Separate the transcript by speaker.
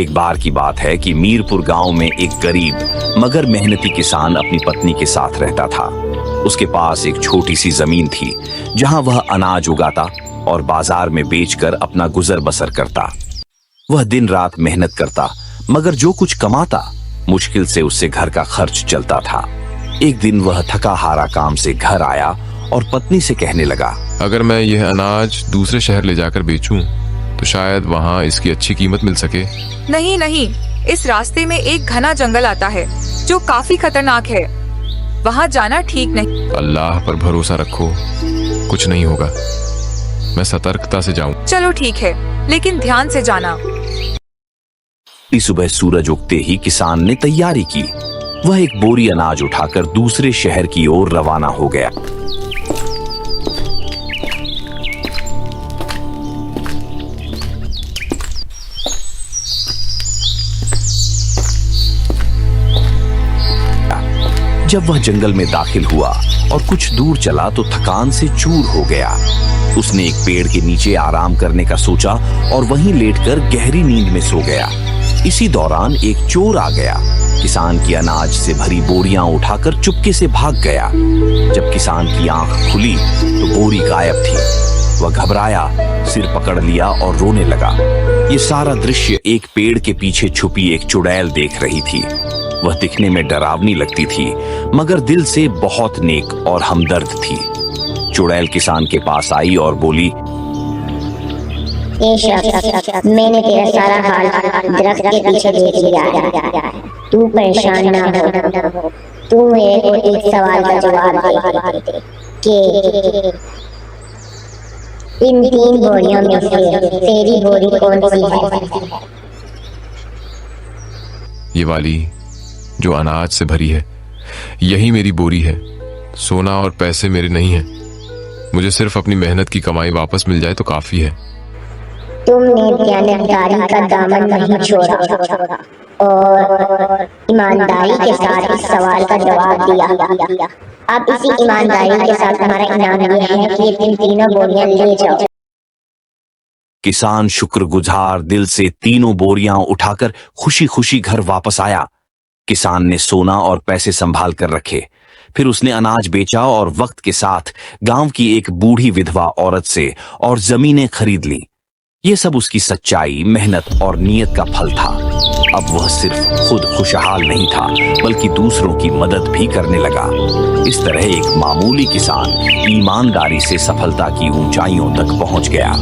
Speaker 1: एक बार की बात है कि मीरपुर गांव में एक गरीब मगर मेहनती किसान अपनी पत्नी के साथ रहता था। उसके पास एक छोटी सी जमीन थी जहां वह अनाज उगाता और बाजार में बेचकर अपना गुजर बसर करता। वह दिन रात मेहनत करता मगर जो कुछ कमाता मुश्किल से उससे घर का खर्च चलता था। एक दिन वह थका हारा काम से घर आया और पत्नी से कहने लगा,
Speaker 2: अगर मैं यह अनाज दूसरे शहर ले जाकर बेचूं तो शायद वहाँ इसकी अच्छी कीमत मिल सके।
Speaker 3: नहीं नहीं, इस रास्ते में एक घना जंगल आता है जो काफी खतरनाक है, वहाँ जाना ठीक नहीं।
Speaker 2: अल्लाह पर भरोसा रखो, कुछ नहीं होगा, मैं सतर्कता से जाऊं।
Speaker 3: चलो ठीक है, लेकिन ध्यान से जाना।
Speaker 1: सुबह सूरज उगते ही किसान ने तैयारी की। वह एक बोरी अनाज उठाकर दूसरे शहर की ओर रवाना हो गया। जब वह जंगल में दाखिल हुआ और कुछ दूर चला तो थकान से चूर हो गया। उसने एक पेड़ के नीचे आराम करने का सोचा और वहीं लेटकर गहरी नींद में सो गया। इसी दौरान एक चोर आ गया। किसान की अनाज से भरी बोरियां उठाकर चुपके से भाग गया। जब किसान की आंख खुली तो बोरी गायब थी। वह घबराया, सिर पकड़ लिया और रोने लगा। ये सारा दृश्य एक पेड़ के पीछे छुपी एक चुड़ैल देख रही थी। वह दिखने में डरावनी लगती थी मगर दिल से बहुत नेक और हमदर्द थी। चुड़ैल किसान के पास आई और बोली,
Speaker 4: ए शख्स, मैंने तेरा सारा हाल दरख्त के पीछे देख लिया है। तू परेशान ना हो, तू मेरे को एक सवाल का जवाब दे कि इन 3 बोरियों में से तेरी बोरी कौन सी है?
Speaker 2: ये वाली जो अनाज से भरी है, यही मेरी बोरी है। सोना और पैसे मेरे नहीं हैं, मुझे सिर्फ अपनी मेहनत की कमाई वापस मिल जाए तो काफी है।
Speaker 4: तुमने दयानतदारी का दामन नहीं छोड़ा और ईमानदारी के साथ इस सवाल का जवाब दिया। अब इसी ईमानदारी के साथ तुम्हारा इनाम ये है कि तुम 3 बोरियां ले जाओ।
Speaker 1: किसान शुक्रगुजार दिल से 3 बोरियां उठाकर खुशी खुशी घर वापस आया। किसान ने सोना और पैसे संभाल कर रखे। फिर उसने अनाज बेचा और वक्त के साथ गांव की एक बूढ़ी विधवा औरत से और जमीनें खरीद ली। ये सब उसकी सच्चाई, मेहनत और नीयत का फल था। अब वह सिर्फ खुद खुशहाल नहीं था बल्कि दूसरों की मदद भी करने लगा। इस तरह एक मामूली किसान ईमानदारी से सफलता की ऊंचाइयों तक पहुंच गया।